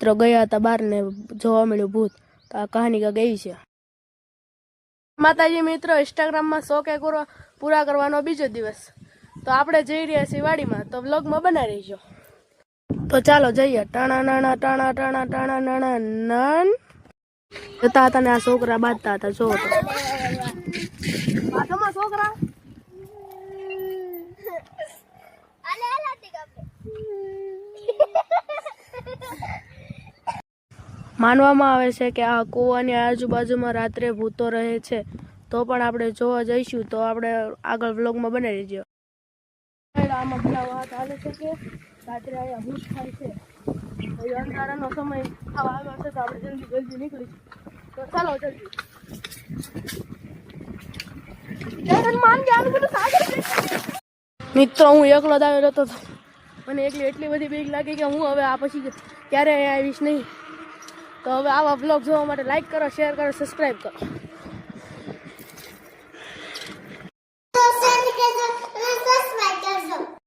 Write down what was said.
મિત્રો ગયા હતા બહાર ને જોવા મળ્યું ભૂત. તો આ કહાની કાંઈક એવી છે. માતાજી મિત્રો ઇન્સ્ટાગ્રામમાં 100K પૂરા કરવાનો બીજો દિવસ. તો આપણે જઈ રહ્યા છીએ વાડીમાં, તો વ્લોગમાં બનાવી રહીજો. તો ચાલો જઈએ. ટાણા નાણા ટાણા ટાણા ટાણા નાણા નાન જતા હતા ને આ છોકરા બાંધતા હતા. જો છોકરા માનવામાં આવે છે કે આ કૂવાની આજુબાજુમાં રાત્રે ભૂતો રહે છે. તો પણ આપણે જોવા જઈશું. તો આપણે આગળ વ્લોગમાં બનાવી દેજો. આમાં પેલા વાત હાલે છે કે રાત્રે અહીંયા ભૂત થાય છે. અંધારાનો સમય આવા આવ્યો છે તો આપણે જલ્દી નીકળીશું. તો ચાલો જલ્દી. મિત્રો હું એકલો જ આવેલો હતો. મને એટલી બધી બીક લાગી કે હું હવે આ પછી ક્યારે આવીશ નહીં. તો હવે આવા બ્લોગ જોવા માટે લાઈક કરો, શેર કરો, સબસ્ક્રાઈબ કરો.